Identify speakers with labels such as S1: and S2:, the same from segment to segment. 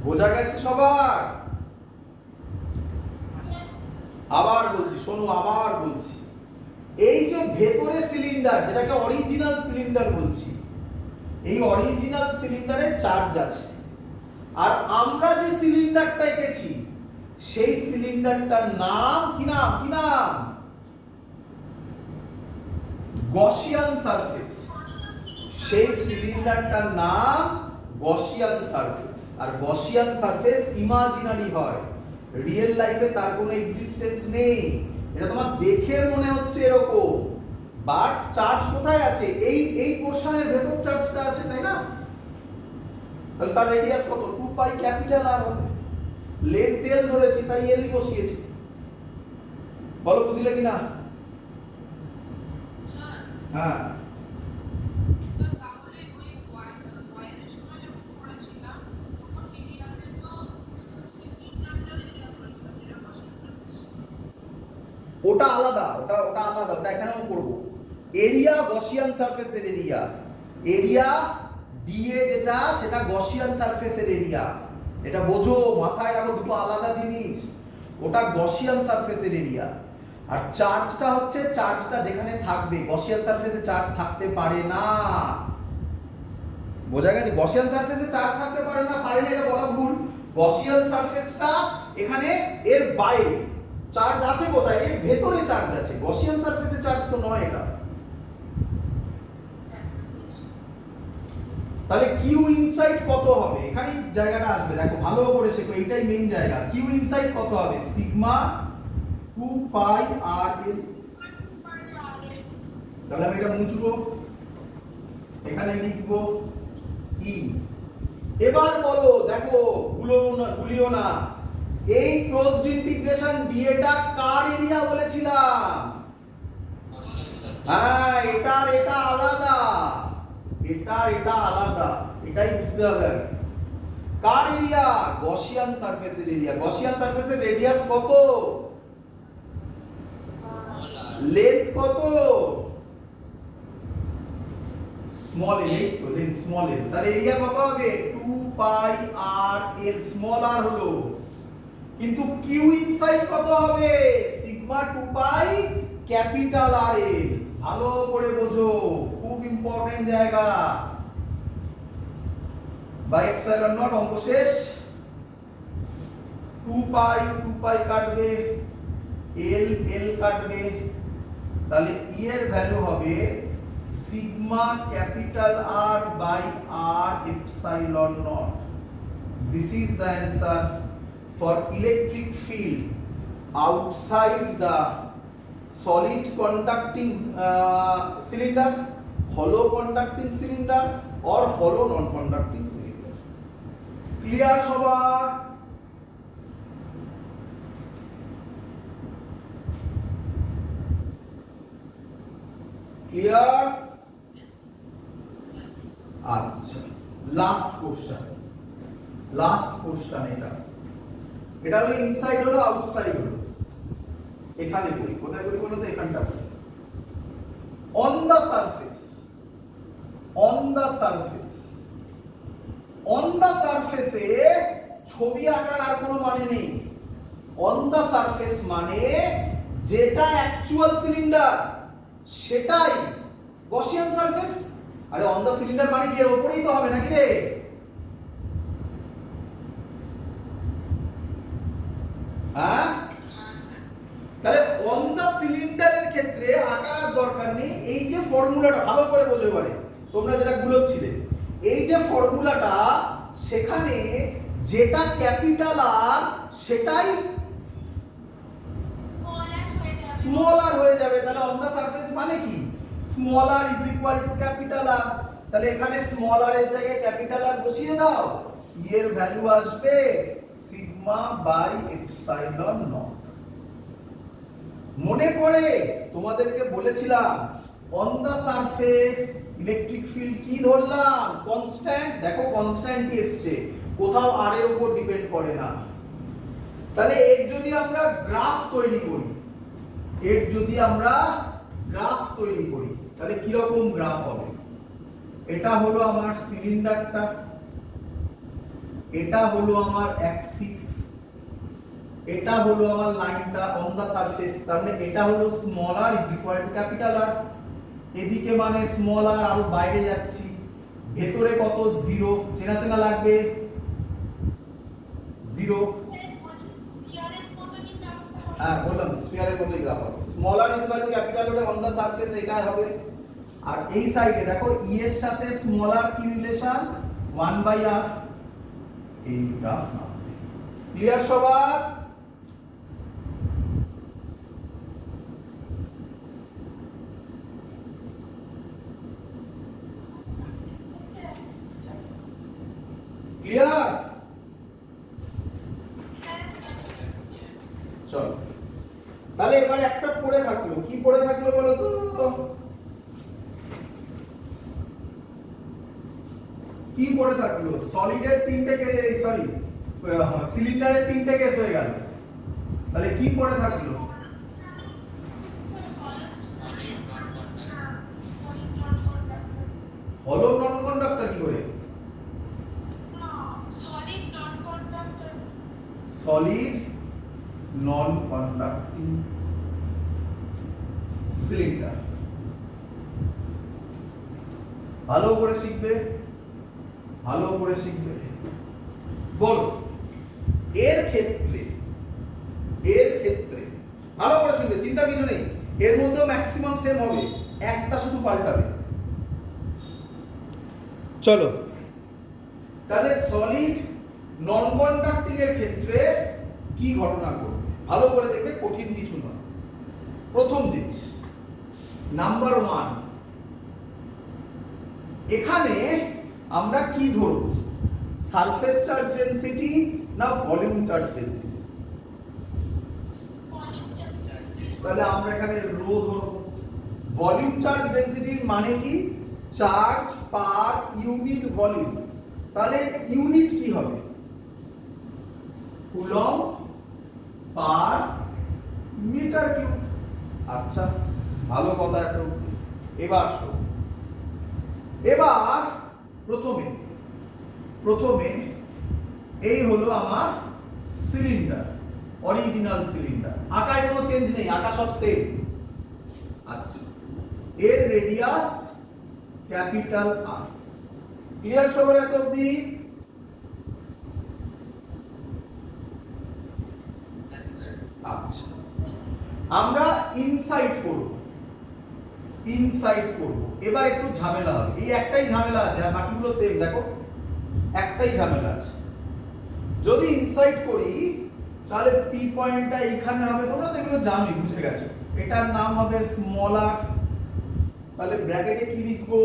S1: বোঝা গেছে সবার? আবার বলছি, শোনো, আবার বলছি, এই যে ভেতরে সিলিন্ডার, যেটাকে অরিজিনাল সিলিন্ডার বলছি, এই অরিজিনাল সিলিন্ডারে চার্জ আছে, আর আমরা যে সিলিন্ডারটা এঁকেছি সেই সিলিন্ডারটার নাম কি? নাম কি? নাম গসিয়ান সারফেস। সেই সিলিন্ডারটার নাম গসিয়ান সারফেস। আর গসিয়ান সারফেস ইমাজিনারি হয়, রিয়েল লাইফে তার কোনো এক্সিস্টেন্স নেই। এটা তোমার দেখে মনে হচ্ছে এরকম, বাট চার্জ কোথায় আছে? এই পোরশনের ভেতর চার্জটা আছে, তাই না? তাহলে তার রেডিয়াস কত? 2 পাই ক্যাপিটাল আর হবে। লেন্থ এল ধরেছি, তাই এল বসিয়েছি। বলো বুঝলে কি না? হ্যাঁ, ওটা আলাদা, ওটা আলাদা, ওটা এখানেও করব। এরিয়া গসিয়ান সারফেসের এরিয়া, এরিয়া ডিএ যেটা, সেটা গসিয়ান সারফেসের এরিয়া। এটা বোঝো, মাথায় রাখো, দুটো আলাদা জিনিস। ওটা গসিয়ান সারফেসের এরিয়া, আর চার্জটা হচ্ছে, চার্জটা যেখানে থাকবে, গসিয়ান সারফেসে চার্জ থাকতে পারে না। বোঝা গেছে? গসিয়ান সারফেসে চার্জ থাকতে পারে না, পারে না এটা বলা ভুল। গসিয়ান সারফেসটা এখানে, এর বাইরে চার্জ আছে কোথায়? এর ভেতরে চার্জ আছে, গসিয়ান সারফেসে চার্জ তো নয় এটা। তাহলে কিউ ইনসাইড কত হবে? এখানে জায়গাটা আসবে, দেখো ভালো করে শেখো, এইটাই মেইন জায়গা। কিউ ইনসাইড কত হবে? সিগমা 2 পাই আর এল। তাহলে আমি এটা মুছবো, এখানে লিখবো ই। এবার বলো, দেখো ভুলিও না, এই ক্লোজড ইন্টিগ্রেশন ডিএটা কার এরিয়া বলেছিলাম? হ্যাঁ, এটা আলাদা, এটা আলাদা, এটাই বুঝতে হবে আগে। কার এরিয়া? গসিয়ান সারফেসের এরিয়া। গসিয়ান সারফেসের রেডিয়াস কত? লেন্থ কত? স্মল এল, তো লেন্থ স্মল এল। তাহলে এরিয়া কত হবে? 2 পাই আর এল, স্মল আর হলো। কিন্তু কিউ ইনসাইড কত হবে? সিগমা 2 পাই ক্যাপিটাল আর এল। ভালো করে বোঝো, খুব ইম্পর্টেন্ট জায়গা। বাই এপসাইলন নট, অঙ্ক শেষ। 2 পাই কাটবে, এল কাটবে, তাহলে ই এর ভ্যালু হবে sigma capital R by R epsilon naught. This is the answer for electric field outside the solid conducting cylinder, hollow conducting cylinder or hollow non conducting cylinder. Clear সবার? Clear? আচ্ছা, last question এটা হলো inside হলো outside হলো। এখানে করি, কোথায় করি বলো তো? এখানটা করি। অন দা সারফেসে ছবি আঁকার আর কোনো মানে নেই। অন দা সারফেস মানে যেটা অ্যাকচুয়াল সিলিন্ডার সেটাই গসিয়ান সারফেস। আরে অন দা সিলিন্ডার মানে কি এর উপরেই তো হবে নাকি রে? হ্যাঁ, তাহলে অন দা সিলিন্ডারের ক্ষেত্রে আঁকার দরকার নেই। এই যে ফর্মুলাটা ভালো করে বোঝো, এবারে তোমরা যেটা গুলোচ্ছিলে, এই যে ফর্মুলাটা, সেখানে যেটা ক্যাপিটাল আর সেটাই স্মল আর হয়ে যাবে। তাহলে অন দা সারফেস মানে কি? Small R is equal to capital R. তাহলে এখানে স্মল আর এর জায়গায় ক্যাপিটাল আর বসিয়ে দাও, ই এর ভ্যালু আসবে সিগমা বাই এপসাইলন নট। মনে পড়ে তোমাদেরকে বলেছিলাম on the surface electric field কি ধরলাম? কনস্ট্যান্ট। দেখো কনস্ট্যান্টই এসছে, কোথাও আর এর উপর ডিপেন্ড করে না। তাহলে এর যদি আমরা গ্রাফ তৈরি করি, তাহলে কি রকম গ্রাফ হবে? এটা হলো আমার সিলিন্ডারটা, এটা হলো আমার অ্যাক্সিস, এটা হলো আমার লাইনটা অন দা সারফেস, তার মানে এটা হলো small r is equal to capital R। এদিকে মানে স্মল r আরো বাইরে যাচ্ছি, ভেতরে কত 0, চেনা চেনা লাগবে 0। হ্যাঁ বললাম স্ফিয়ারের মতোই গ্রাফ হবে, small r is equal to capital R on the surface, এটাই হবে। আর এই সাইডে দেখো e এর সাথে স্মল r কি রিলেশন, 1/r, এই গ্রাফ না। ক্লিয়ার সবার? ক্লিয়ার? চলো তাহলে এবারে একটা পড়ে থাকলো, কি পড়ে থাকলো বলো তো? কি পড়ে থাকলো? সলিডের তিনটে কেস, সরি সিলিন্ডারের তিনটে কেস হয়ে গেল, তাহলে কি পড়ে থাকলো? হলো নন কন্ডাক্টর কি করে? সলিড নন কন্ডাক্টিং সিলিন্ডার, ভালো করে শিখবে, ভালো করে শিখবে। বল এর ক্ষেত্রে ভালো করে শুনবে, চিন্তা কিছু নেই, এর মধ্যে ম্যাক্সিমাম সেম হবে, একটা শুধু পাল্টাবে। চলো তাহলে সলিড নন কন্ডাক্টিং এর ক্ষেত্রে কি ঘটনা ঘটবে ভালো করে দেখবে, কঠিন কিছু নয়। প্রথম জিনিস নাম্বার 1, এখানে আমরা কি ধরব, সারফেস চার্জ ডেনসিটি না ভলিউম চার্জ ডেনসিটি? তাহলে আমরা এখানে রো ধরব। ভলিউম চার্জ ডেনসিটির মানে কি, চার্জ পার ইউনিট ভলিউম, তাহলে ইউনিট কি হবে, কুলম্ব পার মিটার কিউব। আচ্ছা ভালো কথা এত। এবার শোন, এবার প্রথমে এই হলো আমার সিলিন্ডার, অরিজিনাল সিলিন্ডার, আকায় কোনো চেঞ্জ নেই, আকা সব সেম। আচ্ছা এর রেডিয়াস ক্যাপিটাল R। ক্লিয়ার সবার এত অবধি? আচ্ছা আমরা ইনসাইড করব, এবার একটু ঝামেলা হবে, এই একটাই ঝামেলা আছে, আর বাকিগুলো সেম। দেখো একটাই ঝামেলা আছে, যদি ইনসাইড করি তাহলে পি পয়েন্টটা এখানে হবে, তোমরা তো এগুলো জানোই, বুঝে গেছো, এটার নাম হবে স্মল r। তাহলে ব্র্যাকেটে কি লিখবো,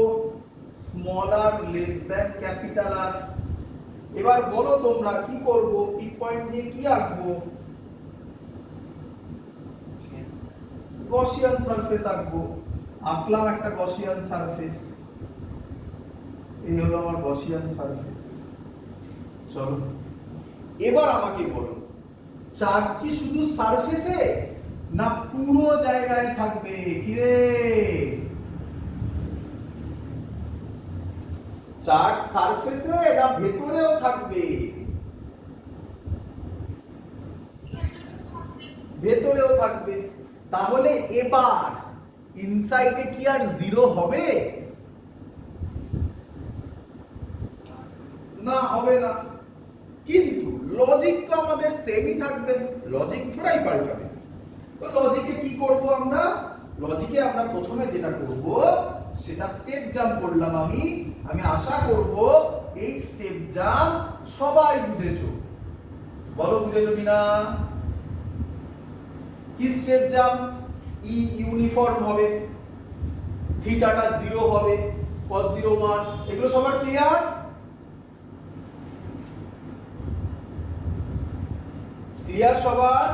S1: small r less than capital R। এবার বলো তোমরা কি করব, পি পয়েন্ট দিয়ে কি আঁকবো, গসিয়ান সারফেস আঁকবো। আঁকলাম একটা গসিয়ান সারফেস, এই হলো আমার গসিয়ান সারফেস। চলো এবার আমাকে বলো, চার্জ কি শুধু সারফেসে না পুরো জায়গায় থাকবে? কি রে, চার্জ সারফেসে না ভেতরেও থাকবে? ভেতরেও থাকবে। তাহলে এবার ইনসাইডে কি আর জিরো হবে? না, হবে না। কিন্তু লজিক তো আমাদের সেমই থাকবে, লজিক থোড়াই পাল্টাবে। তো লজিকে কি করব আমরা? লজিকে আমরা প্রথমে যেটা করব সেটা স্টেপ জাম্প করলাম। আমি আশা করব এই স্টেপ জাম্প সবাই বুঝেছো। বলো বুঝেছো কিনা? কি স্টেপ জাম্প? ই ইউনিফর্ম হবে, থিটাটা 0 হবে, cos 0 1, এগুলো সবার ক্লিয়ার? ক্লিয়ার সবার?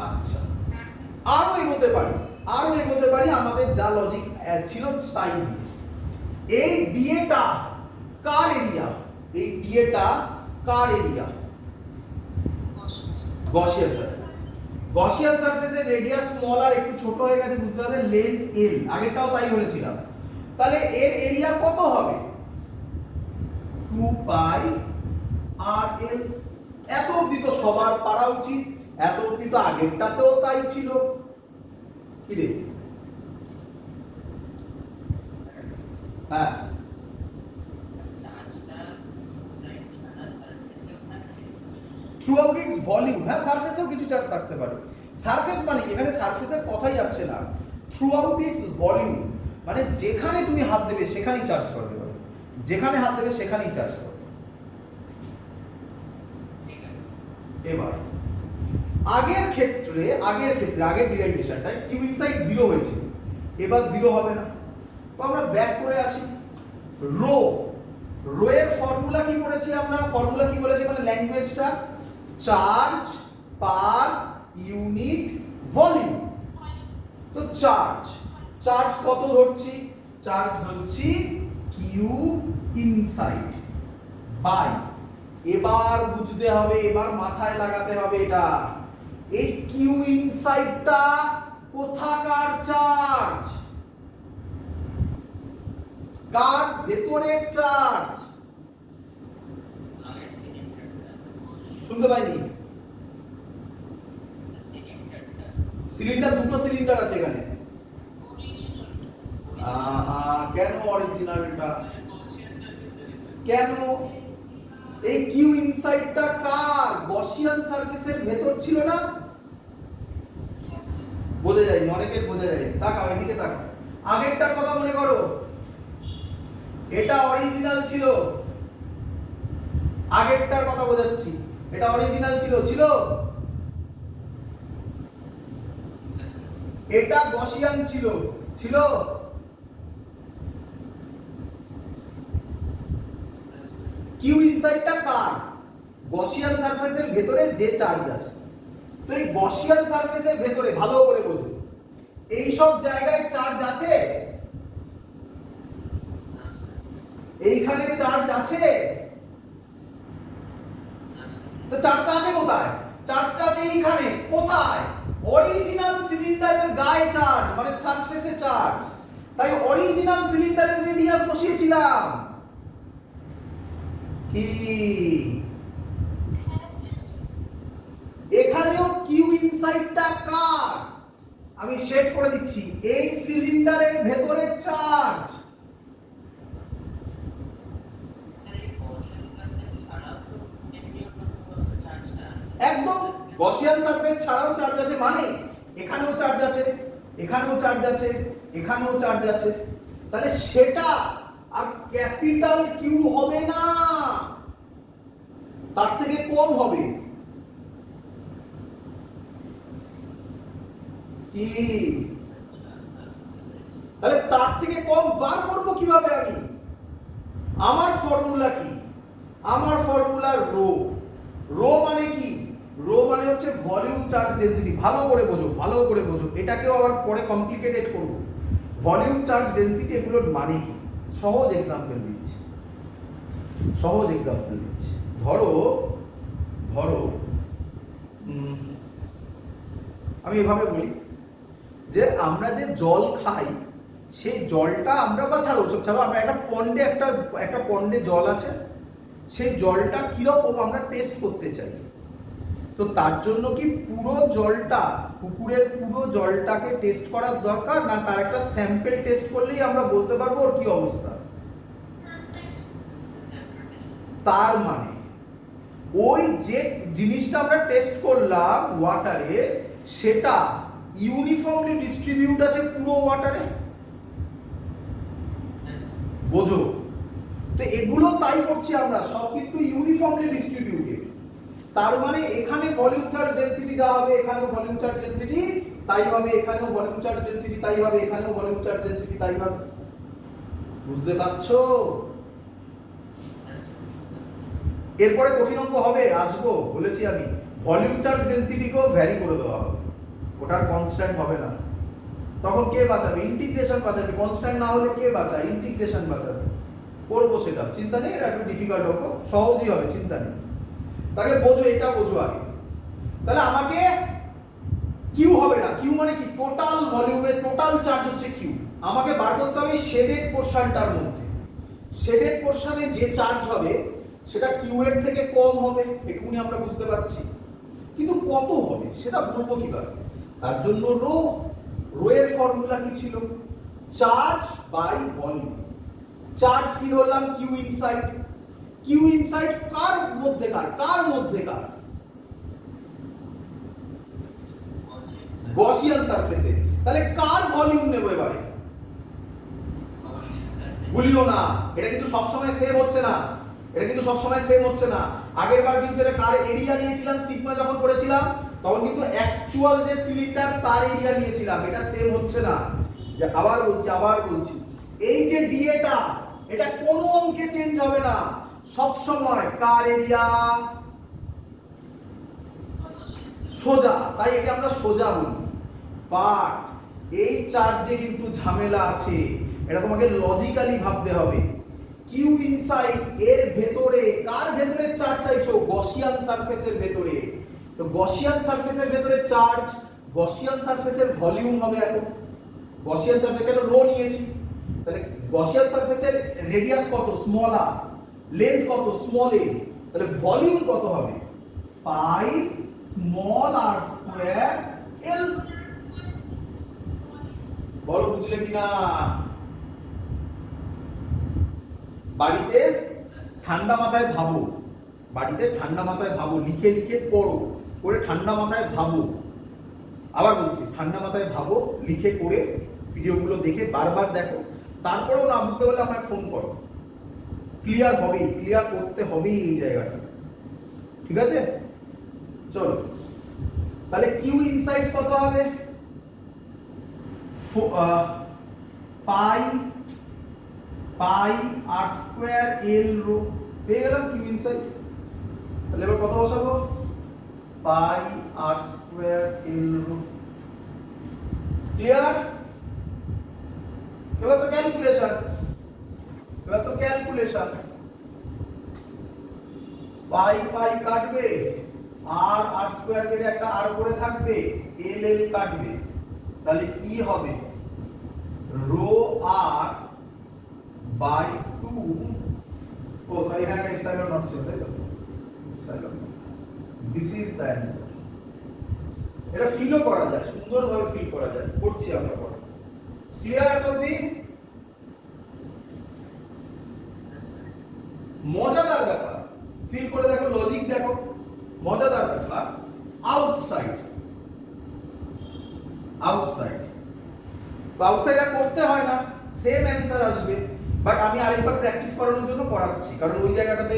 S1: আচ্ছা, আরো এগোতে পারি, আমাদের যা লজিক ছিল তাই দিয়ে। এই ডিএটা কার এরিয়া? এই ডিএটা কার এরিয়া? Gaussian surface. গসিয়ান সারফেসের রেডিয়াস স্মল আর একটু ছোট হয়ে গেছে, বুঝতে হবে, লেন্থ এল, আগেরটাও তাই বলেছিলাম। তাহলে এর এরিয়া কত হবে? 2 পাই RL। এত অবধি তো সবার পারা উচিত, এত অবধি তো আগেরটাতেও তাই ছিল। কি রে? হ্যাঁ, থ্রু আউট ইটস ভলিউম। হ্যাঁ, সারফেসেও কিছু চার্জ থাকতে পারে। সারফেস মানে কি? এখানে সারফেসের কথাই আসছে না। থ্রু আউট ইটস ভলিউম মানে যেখানে তুমি হাত দেবে সেখানেই চার্জ করবে, যেখানে হাত দেবে সেখানেই চার্জ করবে। এবার আগের ক্ষেত্রে আগের ডিরাইভেশনটায় কিউ ইনসাইড 0 হয়েছিল, এবার 0 হবে না। তো আমরা ব্যাক করে আসি। রো এর ফর্মুলা কি করেছি আমরা? ফর্মুলা কি বলেছি মানে ল্যাঙ্গুয়েজটা? Charge per unit volume. তো চার্জ কত ধরছি? চার্জ ধরছি কিউ ইনসাইড বাই, এবার বুঝতে হবে, এবার মাথায় লাগাতে হবে এটা, এই কিউ ইনসাইডটা কোথাকার চার্জ? কার ভেতরের চার্জ? শুনতে পাইনি। সিলিন্ডার, দুটো সিলিন্ডার আছে এখানে। কেন অরিজিনালটা? কেন? এই কিউ ইনসাইডটা কার? গসিয়ান সারফেসের ভেতর ছিল না? বোঝা যায়নি, অনেকের বোঝা যায়নি। তাকাও এদিকে, তাকাও। আগেরটার কথা মনে করো, এটা অরিজিনাল ছিল। আগেরটার কথা বোঝাচ্ছি, এটা অরিজিনাল ছিল। এটা গসিয়ান ছিল। কিউ ইনসাইডটা কার? গসিয়ান সারফেসের ভেতরে যে চার্জ আছে। তো এই গসিয়ান সারফেসের ভেতরে ভালো করে বোঝো, এই সব জায়গায় চার্জ আছে? এইখানে চার্জ আছে? তো চার্জটা আছে কোথায়? চার্জটা আছে এইখানে। কোথায়? অরিজিনাল সিলিন্ডারের গায়ে চার্জ, মানে সারফেসে চার্জ। তাই অরিজিনাল সিলিন্ডারের রেডিয়াস বসিয়েছিলাম। কি এখানেও কিউ ইনসাইডটা কার? আমি সেট করে দিচ্ছি, এই সিলিন্ডারের ভেতরের চার্জ। একদম গসিয়ান সারফেস ছাড়াও চার্জ আছে, মানে এখানেও চার্জ আছে, এখানেও চার্জ আছে, এখানেও চার্জ আছে। তাহলে সেটা আর ক্যাপিটাল কিউ হবে না, তার থেকে কম হবে। কি? তাহলে তার থেকে কম বার করবো কিভাবে আমি? আমার ফর্মুলা কি? আমার ফর্মুলা রো মানে কি? রো মানে হচ্ছে ভলিউম চার্জ ডেনসিটি। ভালো করে বোঝো, এটাকেও আবার পরে কমপ্লিকেটেড করব। ভলিউম চার্জ ডেনসিটি এগুলোর মানে কি? সহজ এক্সাম্পল দিচ্ছি। ধরো আমি এভাবে বলি যে আমরা যে জল খাই, সেই জলটা আমরা, বা ছাড়ো আমরা একটা পন্ডে জল আছে, সেই জলটা কিরকম আমরা টেস্ট করতে চাই। তো তার জন্য কি পুরো জলটা, পুকুরের পুরো জলটাকে টেস্ট করার দরকার, না তার একটা স্যাম্পল টেস্ট করলেই আমরা বলতে পারবো ওর কি অবস্থা? তার মানে ওই যে জিনিসটা আমরা টেস্ট করলাম ওয়াটারে, সেটা ইউনিফর্মলি ডিস্ট্রিবিউট আছে পুরো ওয়াটারে। বোঝো তো, এগুলো তাই করছি আমরা, সব কিন্তু ইউনিফর্মলি ডিস্ট্রিবিউটেড। তার মানে এখানে ভলিউম চার্জ ডেনসিটি যা হবে, এখানেও ভলিউম চার্জ ডেনসিটি তাই হবে, এখানেও ভলিউম চার্জ ডেনসিটি তাই হবে, এখানেও ভলিউম চার্জ ডেনসিটি তাই হবে। বুঝতে পারছো? এরপরে কঠিন অঙ্ক হবে, আসবো বলেছি আমি। ভলিউম চার্জ ডেনসিটিকেও ভ্যারি করে দেওয়া হবে, ওটার কনস্ট্যান্ট হবে না। তখন কে বাঁচাবে? ইন্টিগ্রেশন বাঁচাবে। কনস্ট্যান্ট না হলে কে বাঁচায়? ইন্টিগ্রেশন বাঁচাবে। করবো সেটা, চিন্তা নেই। এটা একটু ডিফিকাল্ট অঙ্ক, সহজই হবে, চিন্তা নেই। তাকে বোঝো, এটা বোঝো আগে। তাহলে আমাকে কিউ হবে না। কিউ মানে কি? টোটাল ভলিউমের টোটাল চার্জ হচ্ছে কিউ। আমাকে বার করতে হবে শেডেড পোরশনটার মধ্যে। শেডেড পোরশনে যে চার্জ হবে সেটা কিউ এর থেকে কম হবে, এটুকুনি আমরা বুঝতে পারছি, কিন্তু কত হবে সেটা বলবো কিভাবে? তার জন্য রো এর ফর্মুলা কি ছিল? Charge by volume. চার্জ কি ধরলাম? Q inside. কিউ ইনসাইড কার মধ্যেকার? কার মধ্যেকার? গসিয়ান সারফেসে। তাহলে কার ভলিউম নেব এবারে? ভুলিও না, এটা কিন্তু সবসময় সেম হচ্ছে না, এটা কিন্তু সবসময় সেম হচ্ছে না। আগের বার কিন্তু এটা কার এরিয়া নিয়েছিলাম, সিগমা যখন করেছিলাম তখন কিন্তু অ্যাকচুয়াল যে সিলিন্ডার তার এরিয়া নিয়েছিলাম, এটা সেম হচ্ছে না। যে আবার বলছি এই যে ডিএটা এটা কোনো অঙ্কে চেঞ্জ হবে না, সব সময় কার এরিয়া সোজা, তাই একে আমরা সোজা বলি। বাট এই চার্জে কিন্তু ঝামেলা আছে, এটা তোমাকে লজিক্যালি ভাবতে হবে। কিউ ইনসাইড এর ভেতরে কার ভেতরে চার্জ চাইছো? গসিয়ান সারফেসের ভেতরে। তো গসিয়ান সারফেসের ভেতরে চার্জ, গসিয়ান সারফেসের ভলিউম হবে এখন। গসিয়ান সারফেস কেন রো নিয়েছি, তাহলে গসিয়ান সারফেসের রেডিয়াস কত? স্মল আর। লেন্থ কত? স্মল এ। তাহলে ভলিউম কত হবে? পাই স্মল আর স্কয়ার এল। বলো বুঝলে কিনা? বাড়িতে ঠান্ডা মাথায় ভাবো, বাড়িতে ঠান্ডা মাথায় ভাবো, লিখে লিখে পড়ো, করে ঠান্ডা মাথায় ভাবো। আবার বলছি, ঠান্ডা মাথায় ভাবো, লিখে করে ভিডিওগুলো দেখে বারবার দেখো। তারপরেও না বুঝতে পারলে আমায় ফোন করো। ক্লিয়ার হবেই, ক্লিয়ার করতে হবেই এই জায়গাটা, ঠিক আছে? চলো, তাহলে কিউ ইনসাইড কত হবে? পাই আর স্কয়ার এল রো। পেয়ে গেলাম কিউ ইনসাইড। তাহলে এবার কত বসাবো? পাই আর স্কয়ার এল রো। ক্লিয়ার? এবার তো ক্যালকুলেশন, পাই পাই কাটবে, আর আর স্কয়ার কেটে একটা আর করে থাকবে, এল এল কাটবে, তাহলে ই হবে rho R by 2। Oh sorry, এখানে একটা এপসাইলন নট ছিল, তাই তো? Epsilon, this is the answer. এটা ফিলও করা যায়, সুন্দরভাবে ফিল করা যায়, করছি আমরা পরে। ক্লিয়ার এতদিন? মজাদার ব্যাপার, ফিল করে দেখো, লজিক দেখো, মজাদার ব্যাপার। আউটসাইড, তো আউটসাইড আর করতে হয় না, সেম অ্যানসার আসবে। বাট আমি আরেকবার প্র্যাকটিস করানোর জন্য করাচ্ছি, কারণ ওই জায়গাটাতে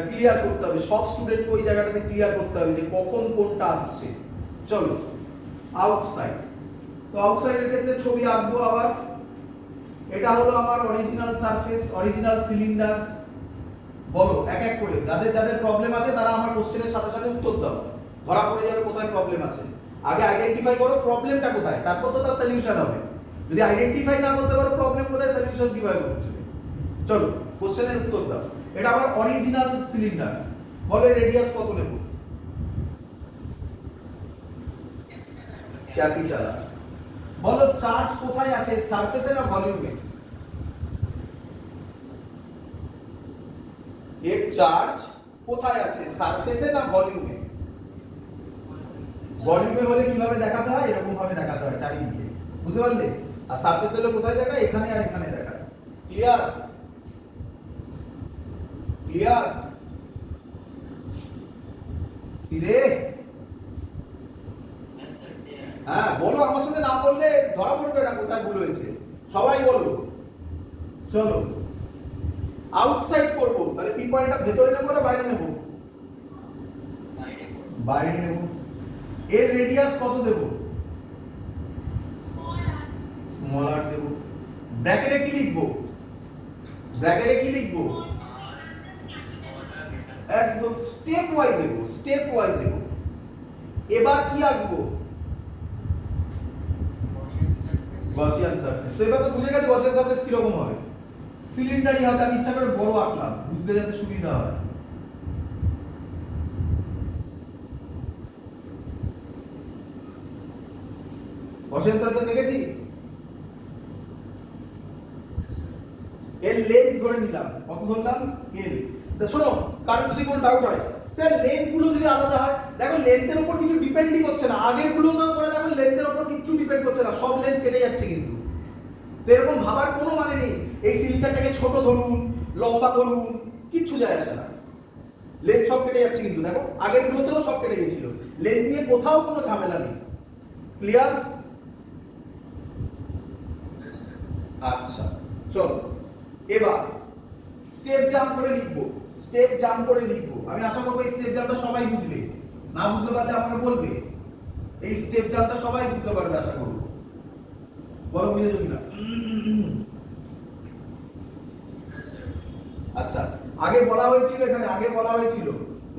S1: ক্লিয়ার করতে হবে, সব স্টুডেন্টকে ওই জায়গাটাতে ক্লিয়ার করতে হবে যে কখন কোনটা আসছে। চলো, আউটসাইড। তো আউটসাইডের ক্ষেত্রে ছবি আঁকবো আবার। এটা হলো আমার অরিজিনাল সারফেস, অরিজিনাল সিলিন্ডার। বলো এক এক করে, যাদের যাদের প্রবলেম আছে তারা আমার কোশ্চেনের সাথে সাথে উত্তর দাও, ধরা পড়ে যাবে কোথায় প্রবলেম আছে। আগে আইডেন্টিফাই করো প্রবলেমটা কোথায়, তারপর তো তার সলিউশন হবে। যদি আইডেন্টিফাই না করতে পারো প্রবলেম কোথায়, সলিউশন কিভাবে করছো? চলো কোশ্চেনের উত্তর দাও। এটা আমার অরিজিনাল সিলিন্ডার। বলো রেডিয়াস কত নেব? ক্যাপিটাল। বলো চার্জ কোথায় আছে, সারফেসে না ভলিউমে? এর চার্জ কোথায় আছে, সারফেসে না ভলিউমে? ভলিউমে হলে কিভাবে দেখাতে হয়? এরকম ভাবে দেখাতে হয় চারিদিকে, বুঝতে পারলে? আর সারফেস হলে কোথায় দেখায়? এখানে আর এখানে দেখায়। ক্লিয়ার? ক্লিয়ার? কি রে? হ্যাঁ বলো, আমার সাথে না বললে ধরা পড়বে না কোথায় ভুল হয়েছে। সবাই বলো। চলো, আউটসাইড করব, তাহলে পি পয়েন্টটা ভেতরে নেব না বাইরে নেব? বাইরে নেব। এর রেডিয়াস কত দেব? স্মল আর দেব। ব্র্যাকেটে কি লিখবো? একদম স্টেপ ওয়াইজ এগো। এবার কি আঁকবো? Gaussian surface. তো এবার তো বুঝে গেছে গসিয়ান সারফেস কি রকম হবে। সিলিন্ডারই হবে, আমি ইচ্ছা করে বড় আঁকলাম বুঝতে যাতে সুবিধা হয়। গসিয়ান সারফেস এঁকেছি। এর লেন্থ ধরে নিলাম, কত ধরলাম এল। তো শোনো, কারণ যদি কোনো ডাউট হয় স্যার লেন্থ গুলো যদি আলাদা হয়, দেখো লেন্থের উপর কিছু ডিপেন্ডই করছে না, আগের গুলো তো করে দেখো লেন্থের উপর কিছু ডিপেন্ড করছে না, সব লেন্থ কেটে যাচ্ছে কিন্তু। তো এরকম ভাবার কোনো মানে নেই এই সিলিন্ডারটাকে ছোট ধরুন লম্বা ধরুন কিচ্ছু যায় আসে না, লেন্থ সব কেটে যাচ্ছে কিন্তু। দেখো আগের গুলোতেও সব কেটে গেছিল, লেন্থ নিয়ে কোথাও কোনো ঝামেলা নেই। ক্লিয়ার? আচ্ছা চলো এবার স্টেপ জাম্প করে লিখবো, স্টেপ জাম্প করে লিখবো। আমি আশা করবো এই স্টেপ জাম্পটা সবাই বুঝবে, না বুঝতে পারলে আমাকে বলবে। এই স্টেপ জাম্পটা সবাই বুঝতে পারবে আশা করবো, বলো বুঝেছো কিনা? আচ্ছা আগে বলা হয়েছিল, এখানে আগে বলা হয়েছিল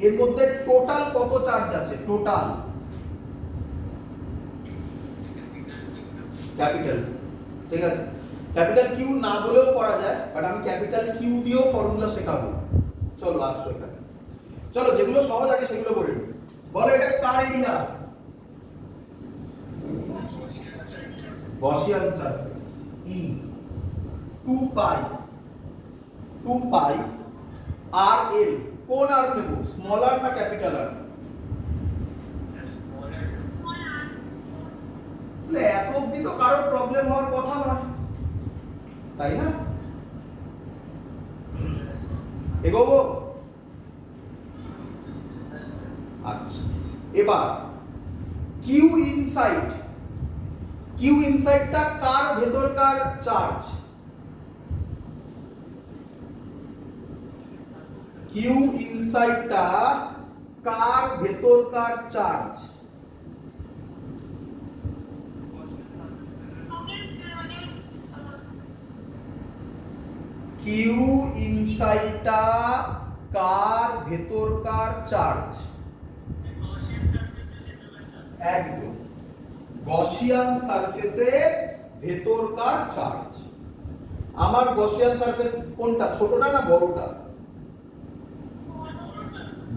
S1: এর মধ্যে টোটাল কত চার্জ আছে, টোটাল ক্যাপিটাল, ঠিক আছে? ক্যাপিটাল কিউ না বলেও করা যায়, বাট আমি ক্যাপিটাল কিউ দিয়েও ফর্মুলা শেখাবো। চলো আসো এখানে, চলো যেগুলো সহজ আগে সেগুলো করে নিই। বলো এটা কার এরিয়া? গসিয়ান সারফেস ই 2 পাই আর এল। কোন আর নেব, স্মল আর না ক্যাপিটাল আর? এত অবধি তো কারোর প্রবলেম হওয়ার কথা নয়, তাই না? এগোবো? আচ্ছা এবার কিউ ইনসাইড, কিউ ইনসাইডটা কার ভেতরকার চার্জ? কিউ ইনসাইডটা কার ভেতরকার চার্জ? কিউ ইনসাইডটা কার ভেতরকার চার্জ? একদম গসিয়ান সারফেসের ভেতরকার চার্জ। আমার গসিয়ান সারফেস কোনটা, ছোটটা না বড়টা?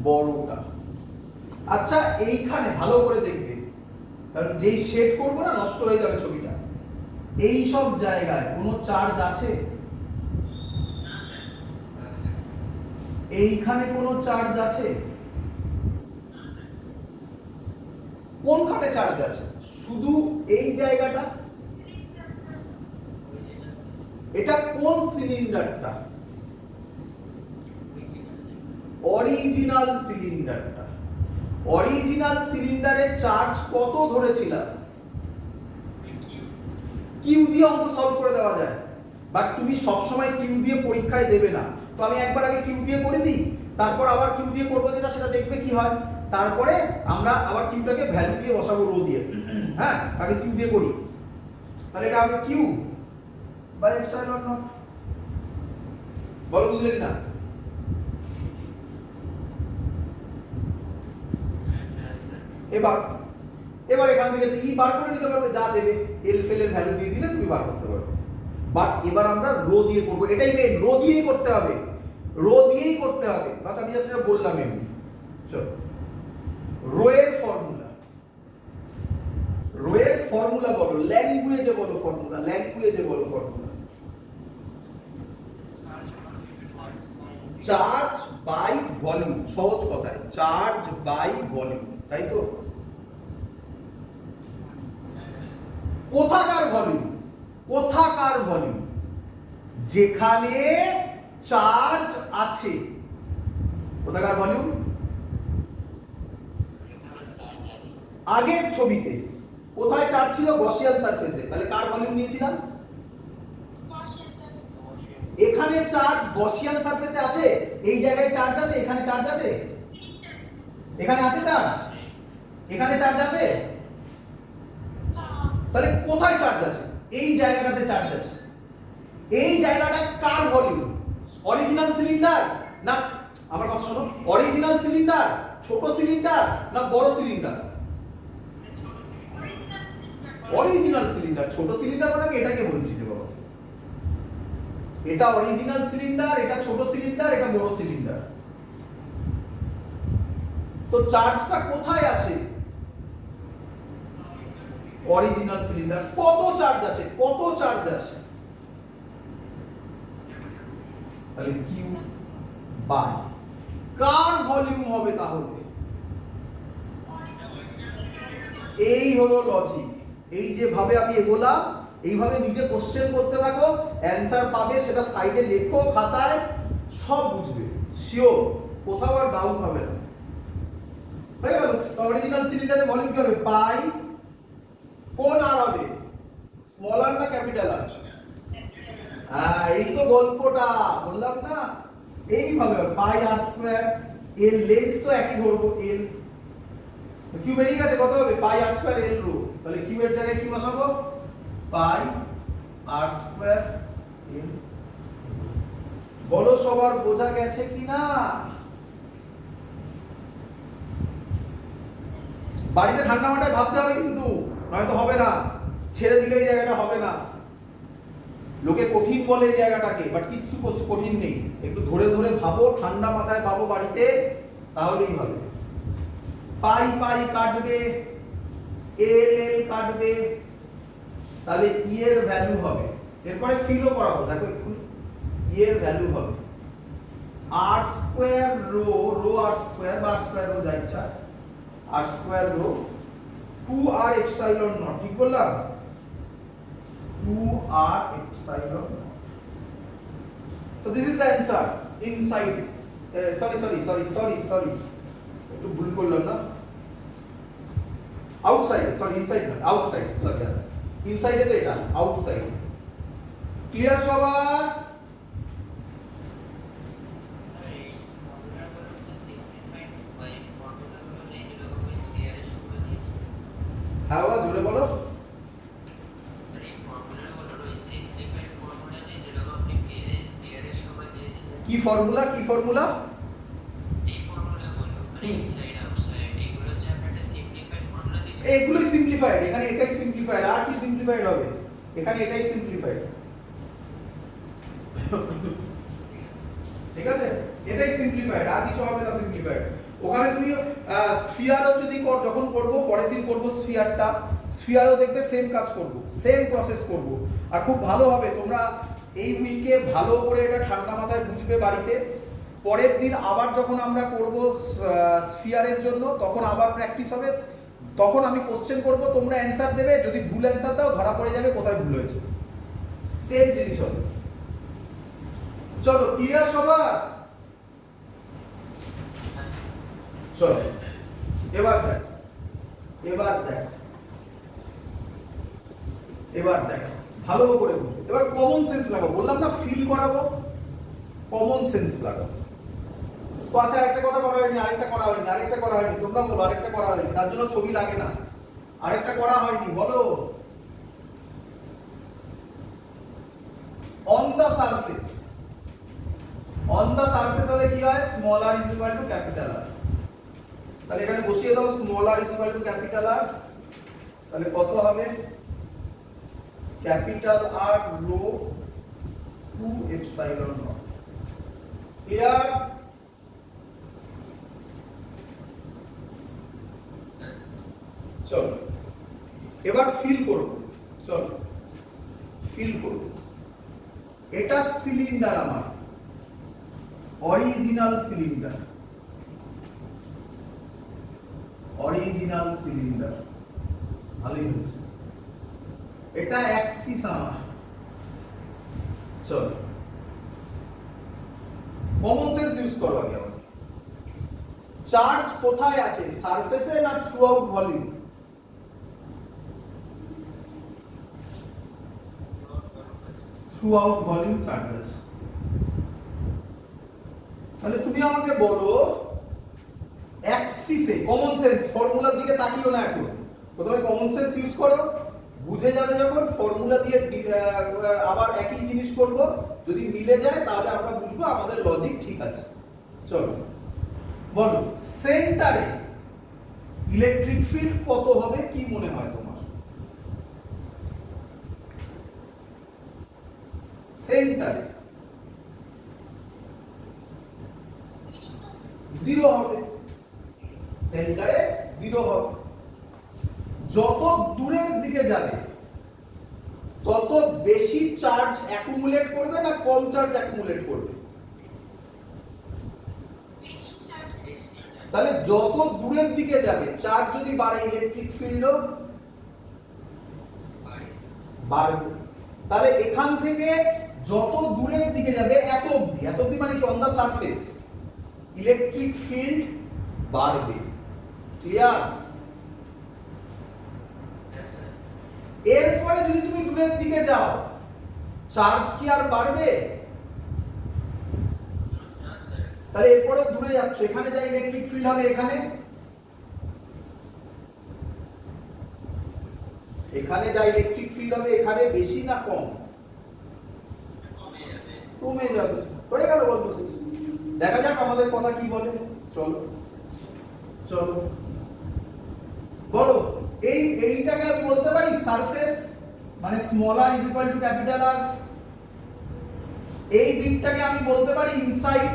S1: বড়টা। আচ্ছা এইখানে ভালো করে দেখবে, কারণ যেই শেড করবো না নষ্ট হয়ে যাবে ছবিটা। এই সব জায়গায় কোনো চার্জ আছে? এইখানে কোনো চার্জ আছে? কোনখানে চার্জ আছে? শুধু এই জায়গাটা। এটা কোন সিলিন্ডারটা? অরিজিনাল সিলিন্ডারটা। অরিজিনাল সিলিন্ডারের চার্জ কত ধরেছিলাম? কিউ দিয়ে অঙ্ক সলভ করে দেওয়া যায়, বাট তুমি সবসময় কিউ দিয়ে পরীক্ষায় দেবে না। তো আমি একবার আগে কিউ দিয়ে করে দিই, তারপর আবার কিউ দিয়ে করবো যেটা, সেটা দেখবে কি হয়। তারপরে আমরা আবার কিউটাকে ভ্যালু দিয়ে বসাবো রো দিয়ে। হ্যাঁ আগে কিউ দিয়ে করি, তাহলে এটা হবে কিউ বাই এপসাইলন নট। বলো বুঝলে কিনা? এবার এবার এখান থেকে ই বার করে নিতে পারবে, যা দেবে এল ফেল এর ভ্যালু দিয়ে দিলে তুমি বার করতে পারবে। বাট এবার আমরা রো দিয়ে করব, এটাই মেন, রো দিয়েই করতে হবে, রো দিয়েই করতে হবে। বাট আমি জাস্ট এটা বললাম এমনি। চলো রো এর ফর্মুলা, রো এর ফর্মুলা বলো, ল্যাঙ্গুয়েজে বলো ফর্মুলা, ল্যাঙ্গুয়েজে বলো ফর্মুলা। চার্জ বাই ভলিউম, সহজ কথায় চার্জ বাই ভলিউম, তাই তো? কোথাকার ভলিউম? কোথাকার ভলিউম? যেখানে চার্জ আছে। কোথাকার ভলিউম? আগের ছবিতে কোথায় চার্জ ছিল? গসিয়ান সারফেসে। তাহলে কার ভলিউম নিয়েছিলাম? এখানে চার্জ গসিয়ান সারফেসে আছে, এই জায়গায় চার্জ আছে, এখানে চার্জ আছে, এখানে আছে চার্জ, এখানে চার্জ আছে। তাহলে কোথায় চার্জ আছে? এই জায়গাটাতে চার্জ আছে। এই জায়গাটা কার ভলিউম? অরিজিনাল সিলিন্ডার না, আমার কথা শোনো, অরিজিনাল সিলিন্ডার, ছোট সিলিন্ডার না বড় সিলিন্ডার? Original cylinder. ছোট সিলিন্ডার মানে আমি এটাকে বলছি যে বাবা, এটা অরিজিনাল সিলিন্ডার, এটা ছোট সিলিন্ডার, এটা বড় সিলিন্ডার। তো চার্জটা কোথায় আছে? Original cylinder. কত চার্জ আছে? কত চার্জ আছে? তাহলে কিউ বাই কার ভলিউম হবে তাহলে? এই হলো লজিক। এই যে ভাবে আমি এগোলাম, এইভাবে নিজে কোশ্চেন করতে থাকো, অ্যানসার পাবে, সেটা সাইডে লেখো খাতায়, সব বুঝবে শিওর, কোথাও আর ডাউট হবে না। হয়ে গেল। অরিজিনাল সিলিন্ডারের ভলিউম কি হবে? পাই কোন আর হবে, স্মল আর না ক্যাপিটাল আর? হ্যাঁ, এই তো গল্পটা বললাম না, এইভাবে পাই আর স্কয়ার, এর লেন্থ তো একই ধরবো এল, কিউ বেরিয়ে গেছে, কত হবে? পাই আর স্কয়ার এল রো। তাহলে কিউ এর জায়গায় কি বসাবো? পাই আর স্কয়ার এল। বলো সবার বোঝা গেছে কিনা? বাড়িতে ঠান্ডা মাথায় ভাবতে হবে কিন্তু, নয়তো হবে না, ছেড়ে দিলে এই জায়গাটা হবে না। লোকে কঠিন বলে এই জায়গাটাকে, বাট কিচ্ছু কঠিন নেই, একটু ধরে ধরে ভাবো, ঠান্ডা মাথায় ভাবো বাড়িতে, তাহলেই হবে। পাই পাই কাটবে, এল এল কাটবে, তাহলে ই এর ভ্যালু হবে, এরপরে ফিলও করাবো, দেখো একটু, ই এর ভ্যালু হবে r square rho, rho r square বা আর স্কয়ার রো যা ইচ্ছা, r square rho 2 r epsilon naught, ঠিক বললাম? 2 r epsilon naught. So this is the answer inside. Sorry. একটু ভুল করলাম না, আউটসাইড, সরি ইনসাইড না, আউটসাইড, সরি ইনসাইডে তো এটা, আউটসাইড। ক্লিয়ার সবার? হ্যাঁ বাবা, জোরে বলো। কি ফর্মুলা, কি ফর্মুলা? এগুলোই সিম্পলিফাইড, এখানে এটাই সিম্পলিফাইড, আর কি সিম্পলিফাইড হবে? এখানে এটাই সিম্পলিফাইড, ঠিক আছে? এটাই সিম্পলিফাইড, আর কিছু হবে না সিম্পলিফাইড। ওখানে তুমি স্ফিয়ারও যদি যখন করব, পরের দিন করব স্ফিয়ারটা, স্ফিয়ারও দেখবে সেম কাজ করব, সেম প্রসেস করব, আর খুব ভালো হবে। তোমরা এই উইকে ভালো করে এটা ঠান্ডা মাথায় বুঝবে বাড়িতে। পরের দিন আবার যখন আমরা করব স্ফিয়ারের জন্য, তখন আবার প্র্যাকটিস হবে, তখন আমি কোশ্চেন করব, তোমরা অ্যানসার দেবে, যদি ভুল অ্যানসার দাও ধরা পড়ে যাবে কোথায় ভুল হয়েছে, সেম জিনিস হবে। চলো, ক্লিয়ার সবার? চলো এবার দেখ, ভালো করে বুঝো। এবার কমন সেন্স লাগাবো, বললাম না ফিল করাবো, কমন সেন্স লাগাবো। তো আচ্ছা, একটা কথা করা হয়নি, আরেকটা করা হয়নি, তোমরা বলো আরেকটা করা হয়নি, তার জন্য ছবি লাগে না, আরেকটা করা হয়নি, বলো। অন দা সারফেস, হলে কি হয়? Small R is equal to capital R. তাহলে এখানে বসিয়ে দাও small R is equal to capital R, তাহলে কত হবে? Capital R rho 2 epsilon naught. Clear? চলো এবার ফিল করব, চলো ফিল করব। এটা সিলিন্ডার, আমার অরিজিনাল সিলিন্ডার, ভালোই হচ্ছে। এটা অ্যাক্সিস আমার। চলো কমন সেন্স ইউজ করো আগে। চার্জ কোথায় আছে, সারফেসে না through out volume? Through out volume charge আছে। তাহলে তুমি আমাকে বলো অ্যাক্সিসে, কমন সেন্স, ফর্মুলার দিকে তাকিও না এখন, প্রথমে কমন সেন্স ইউজ করো, বুঝে যাবে যখন ফর্মুলা দিয়ে আবার একই জিনিস করব, যদি মিলে যায় তাহলে আমরা বুঝবো আমাদের লজিক ঠিক আছে। চলো বলো, সেন্টারে ইলেকট্রিক ফিল্ড কত হবে, কি মনে হয় তোমার? সেন্টারে 0 হবে, সেন্টারে 0 হবে। যত দূরের দিকে যাবে তত বেশি চার্জ অ্যাকুমুলেট করবে না কম চার্জ অ্যাকুমুলেট করবে? তাহলে যত দূরের দিকে যাবে চার্জ যদি বাড়ে ইলেকট্রিক ফিল্ডও বাড়বে। তাহলে এখান থেকে যত দূরের দিকে যাবে এত অবধি মানে কি on the surface electric field বাড়বে। ক্লিয়ার? এরপরে যদি তুমি দূরের দিকে যাও চার্জ কি আর বাড়বে? তাহলে এরপরে দূরে যাচ্ছ, এখানে যা ইলেকট্রিক ফিল্ড হবে এখানে যা ইলেকট্রিক ফিল্ড হবে এখানে বেশি না কম? কমে যাবে। হয়ে গেল গল্প শেষ। দেখা যাক আমাদের কথা কি বলে। চলো চলো বলো, এইটাকে আমি বলতে পারি সারফেস, মানে small R is equal to capital R. এই দিকটাকে আমি বলতে পারি ইনসাইড,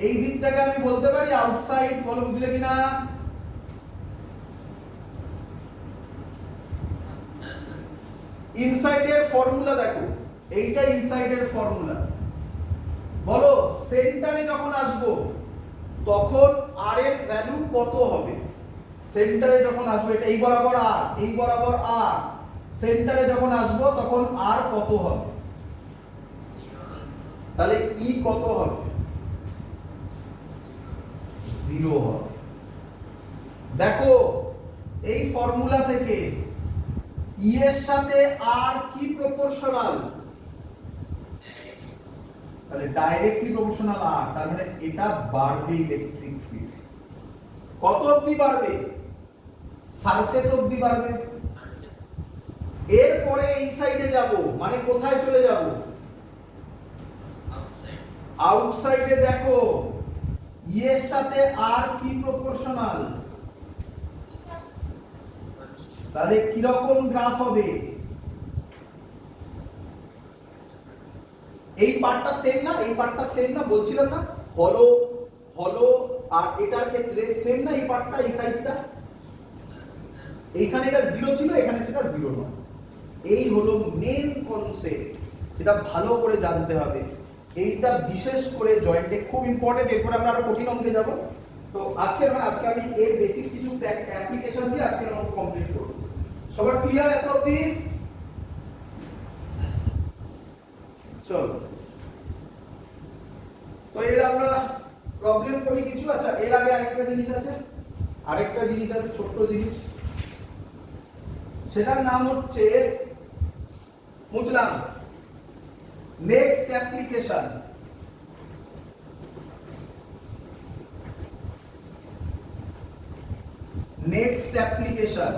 S1: এই দিকটাকে আমি বলতে পারি আউটসাইড। বলো বুঝলে কিনা? ইনসাইডের ফর্মুলা দেখো, এইটা ইনসাইডের ফর্মুলা। বলো সেন্টারে যখন আসবো তখন আর এর ভ্যালু কত হবে? সেন্টারে যখন আসবো, এটা এই বরাবর আর, এই বরাবর আর, সেন্টারে যখন আসবো তখন আর কত হবে? তাহলে ই কত হবে? 0 হবে। দেখো এই ফর্মুলা থেকে ই এর সাথে আর কি প্রপোর্শনাল? তাহলে ডাইরেক্টলি প্রপোর্শনাল আর, তার মানে এটা বাড়বে ইলেকট্রিক ফিল্ড। কত অবধি বাড়বে? সারফেস অবধি বাড়বে। এরপরে এই সাইডে যাব, মানে কোথায় চলে যাব? আউটসাইডে। দেখো ই এর সাথে আর কি প্রপোর্শনাল? তাহলে কি রকম গ্রাফ হবে? এই পার্টটা সেম না, এই পার্টটা সেম না, বলছিলাম না হলো হলো, আর এটার ক্ষেত্রে সেম না এই পার্টটা, এই সাইডটা। এইখানে এটা 0 ছিল, এখানে সেটা 0 নয়। এই হলো মেন কনসেপ্ট, যেটা ভালো করে জানতে হবে। এইটা বিশেষ করে জয়েন্টে খুব ইম্পর্টেন্ট। এরপর আমরা আরো কঠিন অঙ্কে যাব। তো আজকে আমি এর বেসিক কিছু অ্যাপ্লিকেশন দিয়ে আজকের অঙ্ক কমপ্লিট করব। সবার ক্লিয়ার এত অবধি? চলো, তো এর আমরা প্রবলেম করি কিছু। আচ্ছা, এর আগে আরেকটা জিনিস আছে, ছোট্ট জিনিস। সেটার নাম হচ্ছে বুঝলাম নেক্সট অ্যাপ্লিকেশন। Next application